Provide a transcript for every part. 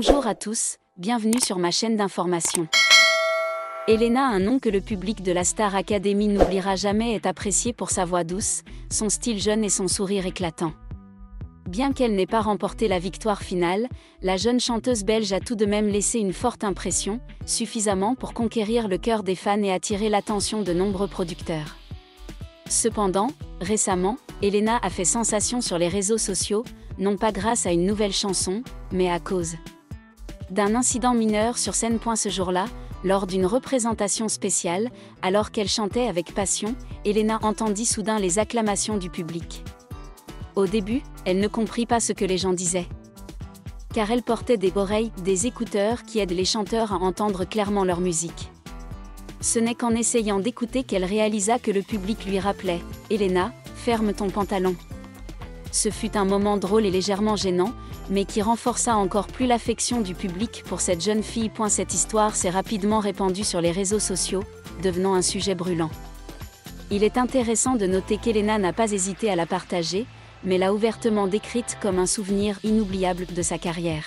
Bonjour à tous, bienvenue sur ma chaîne d'information. Elena, un nom que le public de la Star Academy n'oubliera jamais, est appréciée pour sa voix douce, son style jeune et son sourire éclatant. Bien qu'elle n'ait pas remporté la victoire finale, la jeune chanteuse belge a tout de même laissé une forte impression, suffisamment pour conquérir le cœur des fans et attirer l'attention de nombreux producteurs. Cependant, récemment, Elena a fait sensation sur les réseaux sociaux, non pas grâce à une nouvelle chanson, mais à cause d'un incident mineur sur scène. Ce jour-là, lors d'une représentation spéciale, alors qu'elle chantait avec passion, Elena entendit soudain les acclamations du public. Au début, elle ne comprit pas ce que les gens disaient. Car elle portait des oreilles, des écouteurs qui aident les chanteurs à entendre clairement leur musique. Ce n'est qu'en essayant d'écouter qu'elle réalisa que le public lui rappelait « Elena, ferme ton pantalon ». Ce fut un moment drôle et légèrement gênant, mais qui renforça encore plus l'affection du public pour cette jeune fille. Cette histoire s'est rapidement répandue sur les réseaux sociaux, devenant un sujet brûlant. Il est intéressant de noter qu'Elena n'a pas hésité à la partager, mais l'a ouvertement décrite comme un souvenir inoubliable de sa carrière.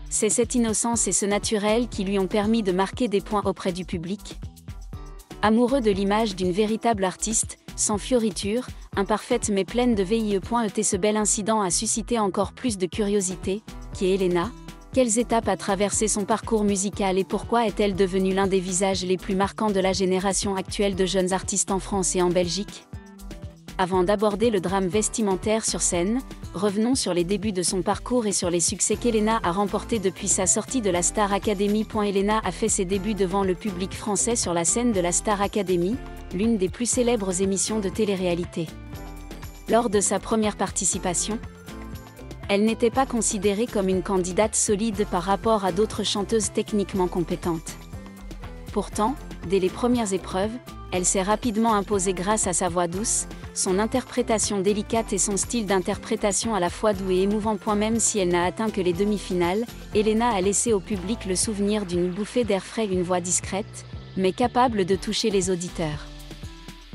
C'est cette innocence et ce naturel qui lui ont permis de marquer des points auprès du public. Amoureux de l'image d'une véritable artiste, sans fioritures, imparfaite mais pleine de vie. Ce bel incident a suscité encore plus de curiosité. Qui est Elena? Quelles étapes a traversé son parcours musical et pourquoi est-elle devenue l'un des visages les plus marquants de la génération actuelle de jeunes artistes en France et en Belgique? Avant d'aborder le drame vestimentaire sur scène, revenons sur les débuts de son parcours et sur les succès qu'Elena a remportés depuis sa sortie de la Star Academy. Elena a fait ses débuts devant le public français sur la scène de la Star Academy, l'une des plus célèbres émissions de télé-réalité. Lors de sa première participation, elle n'était pas considérée comme une candidate solide par rapport à d'autres chanteuses techniquement compétentes. Pourtant, dès les premières épreuves, elle s'est rapidement imposée grâce à sa voix douce, son interprétation délicate et son style d'interprétation à la fois doux et émouvant. Même si elle n'a atteint que les demi-finales, Elena a laissé au public le souvenir d'une bouffée d'air frais, une voix discrète, mais capable de toucher les auditeurs.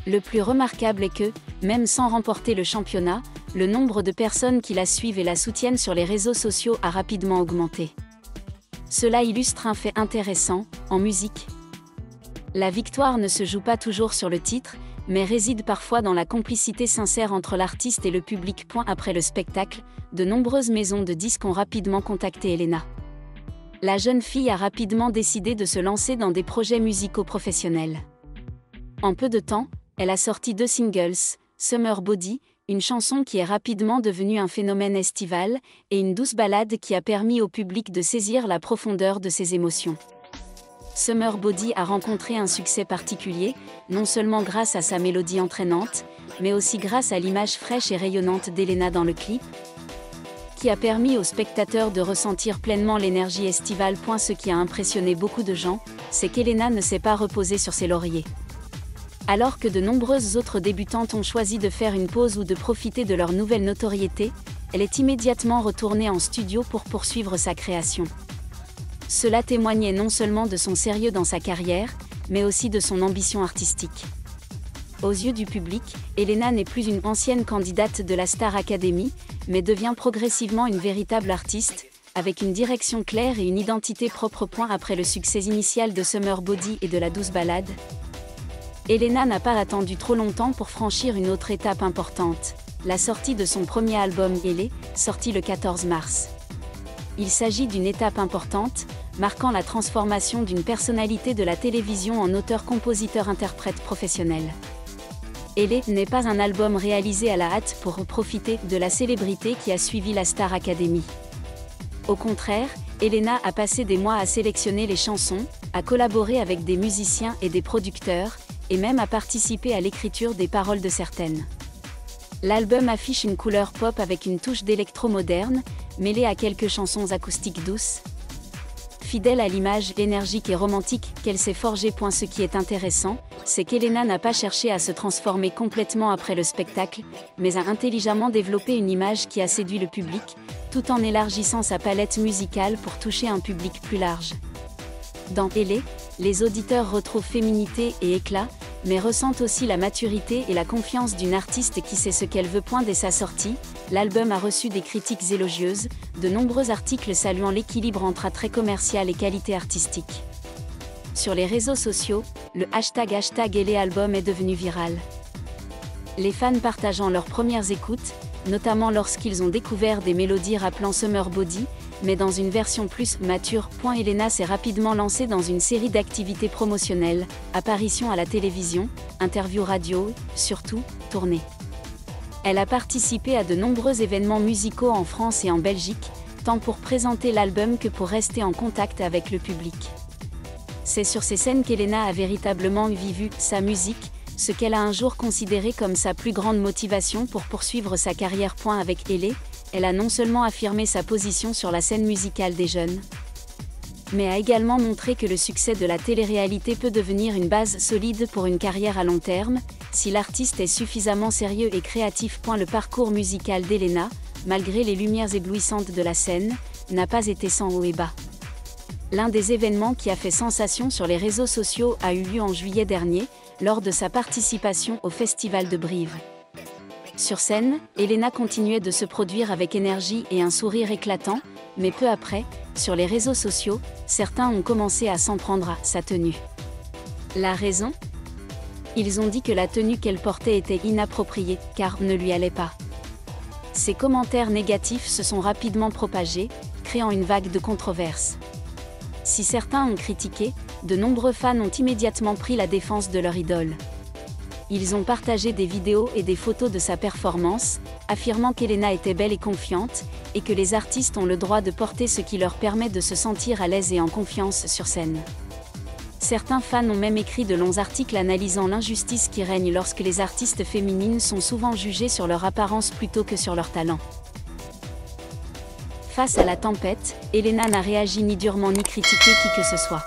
Le plus remarquable est que, même sans remporter le championnat, le nombre de personnes qui la suivent et la soutiennent sur les réseaux sociaux a rapidement augmenté. Cela illustre un fait intéressant, en musique. La victoire ne se joue pas toujours sur le titre, mais réside parfois dans la complicité sincère entre l'artiste et le public. Après le spectacle, de nombreuses maisons de disques ont rapidement contacté Elena. La jeune fille a rapidement décidé de se lancer dans des projets musicaux professionnels. En peu de temps, elle a sorti 2 singles, Summer Body, une chanson qui est rapidement devenue un phénomène estival, et une douce ballade qui a permis au public de saisir la profondeur de ses émotions. Summer Body a rencontré un succès particulier, non seulement grâce à sa mélodie entraînante, mais aussi grâce à l'image fraîche et rayonnante d'Elena dans le clip, qui a permis aux spectateurs de ressentir pleinement l'énergie estivale. Ce qui a impressionné beaucoup de gens, c'est qu'Elena ne s'est pas reposée sur ses lauriers. Alors que de nombreuses autres débutantes ont choisi de faire une pause ou de profiter de leur nouvelle notoriété, elle est immédiatement retournée en studio pour poursuivre sa création. Cela témoignait non seulement de son sérieux dans sa carrière, mais aussi de son ambition artistique. Aux yeux du public, Elena n'est plus une ancienne candidate de la Star Academy, mais devient progressivement une véritable artiste, avec une direction claire et une identité propre. Après le succès initial de Summer Body et de la douce ballade, Elena n'a pas attendu trop longtemps pour franchir une autre étape importante, la sortie de son premier album Elle, sorti le 14 mars. Il s'agit d'une étape importante, marquant la transformation d'une personnalité de la télévision en auteur-compositeur-interprète professionnel. Elle n'est pas un album réalisé à la hâte pour profiter de la célébrité qui a suivi la Star Academy. Au contraire, Elena a passé des mois à sélectionner les chansons, à collaborer avec des musiciens et des producteurs, et même à participer à l'écriture des paroles de certaines. L'album affiche une couleur pop avec une touche d'électro moderne, mêlée à quelques chansons acoustiques douces. Fidèle à l'image énergique et romantique qu'elle s'est forgée. Ce qui est intéressant, c'est qu'Elena n'a pas cherché à se transformer complètement après le spectacle, mais a intelligemment développé une image qui a séduit le public, tout en élargissant sa palette musicale pour toucher un public plus large. Dans Elle, les auditeurs retrouvent féminité et éclat, mais ressentent aussi la maturité et la confiance d'une artiste qui sait ce qu'elle veut. Dès sa sortie, l'album a reçu des critiques élogieuses, de nombreux articles saluant l'équilibre entre attrait commercial et qualité artistique. Sur les réseaux sociaux, le hashtag #EléAlbum est devenu viral. Les fans partageant leurs premières écoutes, notamment lorsqu'ils ont découvert des mélodies rappelant Summer Body, mais dans une version plus mature. Elena s'est rapidement lancée dans une série d'activités promotionnelles, apparitions à la télévision, interviews radio, surtout, tournées. Elle a participé à de nombreux événements musicaux en France et en Belgique, tant pour présenter l'album que pour rester en contact avec le public. C'est sur ces scènes qu'Elena a véritablement vécu sa musique, ce qu'elle a un jour considéré comme sa plus grande motivation pour poursuivre sa carrière. Avec Elé, elle a non seulement affirmé sa position sur la scène musicale des jeunes, mais a également montré que le succès de la télé-réalité peut devenir une base solide pour une carrière à long terme, si l'artiste est suffisamment sérieux et créatif. Le parcours musical d'Elena, malgré les lumières éblouissantes de la scène, n'a pas été sans haut et bas. L'un des événements qui a fait sensation sur les réseaux sociaux a eu lieu en juillet dernier, lors de sa participation au Festival de Brive. Sur scène, Elena continuait de se produire avec énergie et un sourire éclatant, mais peu après, sur les réseaux sociaux, certains ont commencé à s'en prendre à sa tenue. La raison ? Ils ont dit que la tenue qu'elle portait était inappropriée, car ne lui allait pas. Ces commentaires négatifs se sont rapidement propagés, créant une vague de controverses. Si certains ont critiqué, de nombreux fans ont immédiatement pris la défense de leur idole. Ils ont partagé des vidéos et des photos de sa performance, affirmant qu'Elena était belle et confiante, et que les artistes ont le droit de porter ce qui leur permet de se sentir à l'aise et en confiance sur scène. Certains fans ont même écrit de longs articles analysant l'injustice qui règne lorsque les artistes féminines sont souvent jugées sur leur apparence plutôt que sur leur talent. Face à la tempête, Elena n'a réagi ni durement ni critiqué qui que ce soit.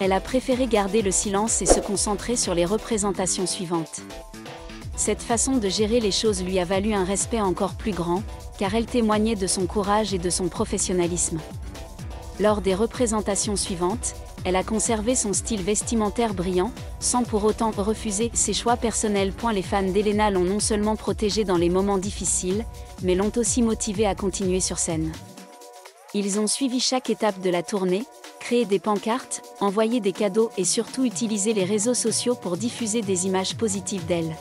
Elle a préféré garder le silence et se concentrer sur les représentations suivantes. Cette façon de gérer les choses lui a valu un respect encore plus grand, car elle témoignait de son courage et de son professionnalisme. Lors des représentations suivantes, elle a conservé son style vestimentaire brillant, sans pour autant refuser ses choix personnels. Les fans d'Elena l'ont non seulement protégée dans les moments difficiles, mais l'ont aussi motivée à continuer sur scène. Ils ont suivi chaque étape de la tournée, créé des pancartes, envoyé des cadeaux et surtout utilisé les réseaux sociaux pour diffuser des images positives d'elle.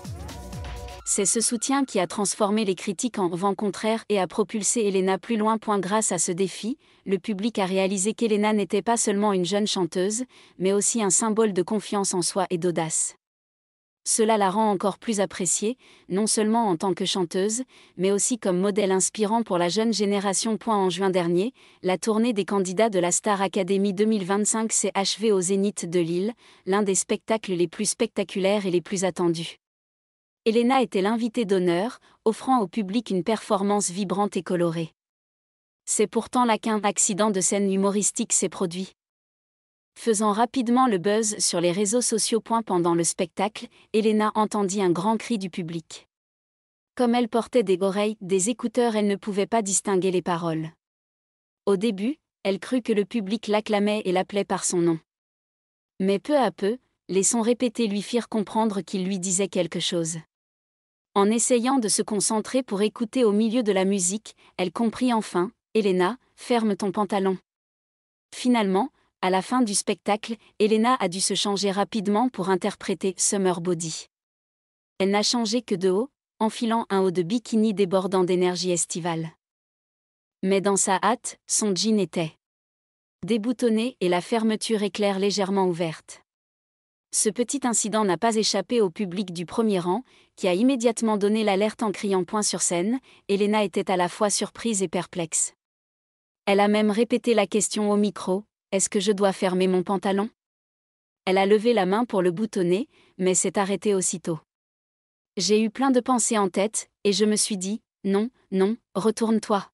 C'est ce soutien qui a transformé les critiques en vent contraire et a propulsé Elena plus loin. Grâce à ce défi, le public a réalisé qu'Elena n'était pas seulement une jeune chanteuse, mais aussi un symbole de confiance en soi et d'audace. Cela la rend encore plus appréciée, non seulement en tant que chanteuse, mais aussi comme modèle inspirant pour la jeune génération. En juin dernier, la tournée des candidats de la Star Academy 2025 s'est achevée au Zénith de Lille, l'un des spectacles les plus spectaculaires et les plus attendus. Elena était l'invitée d'honneur, offrant au public une performance vibrante et colorée. C'est pourtant là qu'un accident de scène humoristique s'est produit. Faisant rapidement le buzz sur les réseaux sociaux. Pendant le spectacle, Elena entendit un grand cri du public. Comme elle portait des oreilles, des écouteurs, elle ne pouvait pas distinguer les paroles. Au début, elle crut que le public l'acclamait et l'appelait par son nom. Mais peu à peu, les sons répétés lui firent comprendre qu'il lui disait quelque chose. En essayant de se concentrer pour écouter au milieu de la musique, elle comprit enfin : « Elena, ferme ton pantalon. » Finalement, à la fin du spectacle, Elena a dû se changer rapidement pour interpréter Summer Body. Elle n'a changé que de haut, enfilant un haut de bikini débordant d'énergie estivale. Mais dans sa hâte, son jean était déboutonné et la fermeture éclair légèrement ouverte. Ce petit incident n'a pas échappé au public du premier rang, qui a immédiatement donné l'alerte en criant « sur scène », Elena était à la fois surprise et perplexe. Elle a même répété la question au micro : « Est-ce que je dois fermer mon pantalon ?» Elle a levé la main pour le boutonner, mais s'est arrêtée aussitôt. J'ai eu plein de pensées en tête, et je me suis dit : « Non, non, retourne-toi.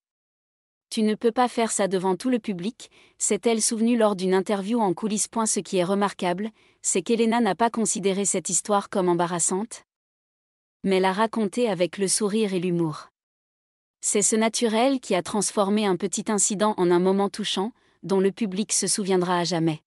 Tu ne peux pas faire ça devant tout le public », s'est-elle souvenue lors d'une interview en coulisses. Ce qui est remarquable, c'est qu'Elena n'a pas considéré cette histoire comme embarrassante, mais l'a racontée avec le sourire et l'humour. C'est ce naturel qui a transformé un petit incident en un moment touchant, dont le public se souviendra à jamais.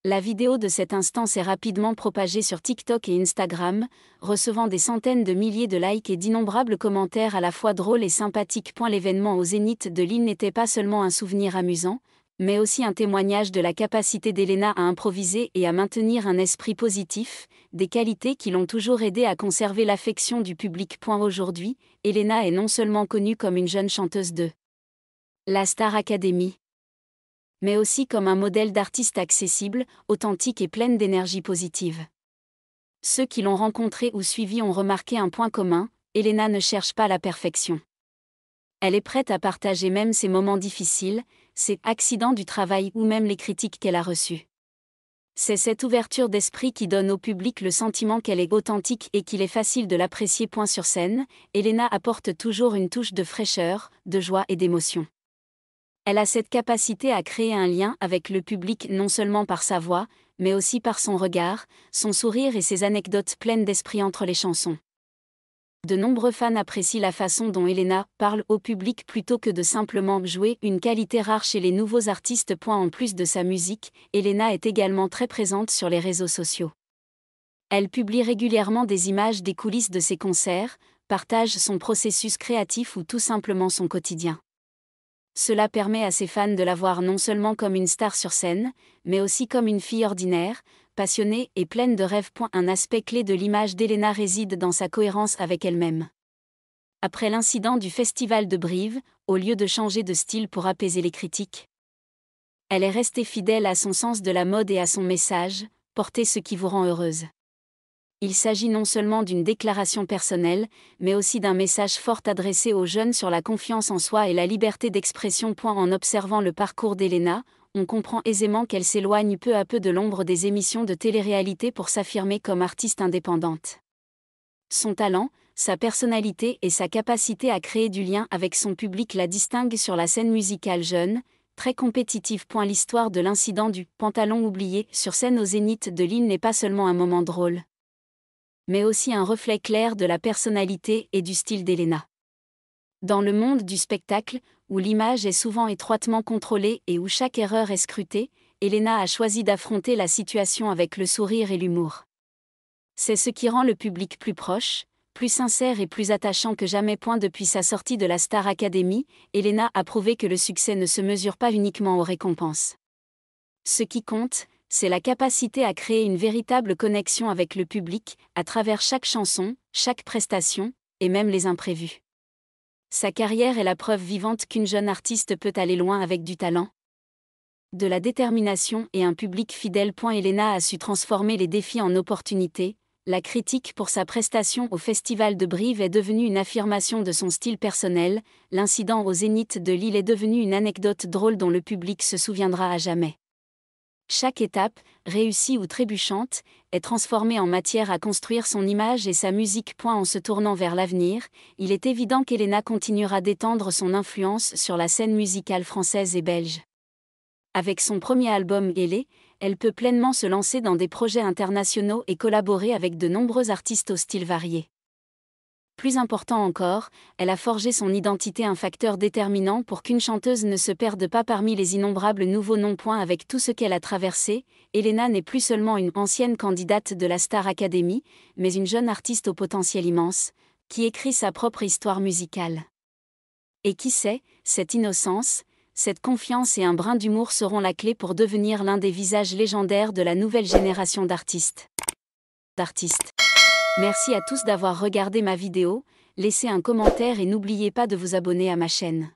La vidéo de cet instant s'est rapidement propagée sur TikTok et Instagram, recevant des centaines de milliers de likes et d'innombrables commentaires à la fois drôles et sympathiques. L'événement au Zénith de Lille n'était pas seulement un souvenir amusant, mais aussi un témoignage de la capacité d'Elena à improviser et à maintenir un esprit positif, des qualités qui l'ont toujours aidé à conserver l'affection du public. Aujourd'hui, Elena est non seulement connue comme une jeune chanteuse de la Star Academy, mais aussi comme un modèle d'artiste accessible, authentique et pleine d'énergie positive. Ceux qui l'ont rencontrée ou suivie ont remarqué un point commun, Elena ne cherche pas la perfection. Elle est prête à partager même ses moments difficiles, ses accidents du travail ou même les critiques qu'elle a reçues. C'est cette ouverture d'esprit qui donne au public le sentiment qu'elle est authentique et qu'il est facile de l'apprécier. Sur scène, Elena apporte toujours une touche de fraîcheur, de joie et d'émotion. Elle a cette capacité à créer un lien avec le public non seulement par sa voix, mais aussi par son regard, son sourire et ses anecdotes pleines d'esprit entre les chansons. De nombreux fans apprécient la façon dont Elena parle au public plutôt que de simplement jouer, une qualité rare chez les nouveaux artistes. En plus de sa musique, Elena est également très présente sur les réseaux sociaux. Elle publie régulièrement des images des coulisses de ses concerts, partage son processus créatif ou tout simplement son quotidien. Cela permet à ses fans de la voir non seulement comme une star sur scène, mais aussi comme une fille ordinaire, passionnée et pleine de rêves. Un aspect clé de l'image d'Elena réside dans sa cohérence avec elle-même. Après l'incident du festival de Brive, au lieu de changer de style pour apaiser les critiques, elle est restée fidèle à son sens de la mode et à son message, « Portez ce qui vous rend heureuse ». Il s'agit non seulement d'une déclaration personnelle, mais aussi d'un message fort adressé aux jeunes sur la confiance en soi et la liberté d'expression. En observant le parcours d'Elena, on comprend aisément qu'elle s'éloigne peu à peu de l'ombre des émissions de télé-réalité pour s'affirmer comme artiste indépendante. Son talent, sa personnalité et sa capacité à créer du lien avec son public la distinguent sur la scène musicale jeune, très compétitive. L'histoire de l'incident du « pantalon oublié » sur scène au Zénith de Lille n'est pas seulement un moment drôle, mais aussi un reflet clair de la personnalité et du style d'Elena. Dans le monde du spectacle, où l'image est souvent étroitement contrôlée et où chaque erreur est scrutée, Elena a choisi d'affronter la situation avec le sourire et l'humour. C'est ce qui rend le public plus proche, plus sincère et plus attachant que jamais. Depuis sa sortie de la Star Academy, Elena a prouvé que le succès ne se mesure pas uniquement aux récompenses. Ce qui compte, c'est la capacité à créer une véritable connexion avec le public, à travers chaque chanson, chaque prestation, et même les imprévus. Sa carrière est la preuve vivante qu'une jeune artiste peut aller loin avec du talent, de la détermination et un public fidèle. Elena a su transformer les défis en opportunités. La critique pour sa prestation au Festival de Brive est devenue une affirmation de son style personnel, l'incident au Zénith de Lille est devenu une anecdote drôle dont le public se souviendra à jamais. Chaque étape, réussie ou trébuchante, est transformée en matière à construire son image et sa musique. En se tournant vers l'avenir, il est évident qu'Elena continuera d'étendre son influence sur la scène musicale française et belge. Avec son premier album Elé, elle peut pleinement se lancer dans des projets internationaux et collaborer avec de nombreux artistes au style varié. Plus important encore, elle a forgé son identité, un facteur déterminant pour qu'une chanteuse ne se perde pas parmi les innombrables nouveaux noms. Avec tout ce qu'elle a traversé, Elena n'est plus seulement une ancienne candidate de la Star Academy, mais une jeune artiste au potentiel immense, qui écrit sa propre histoire musicale. Et qui sait, cette innocence, cette confiance et un brin d'humour seront la clé pour devenir l'un des visages légendaires de la nouvelle génération d'artistes. Merci à tous d'avoir regardé ma vidéo, laissez un commentaire et n'oubliez pas de vous abonner à ma chaîne.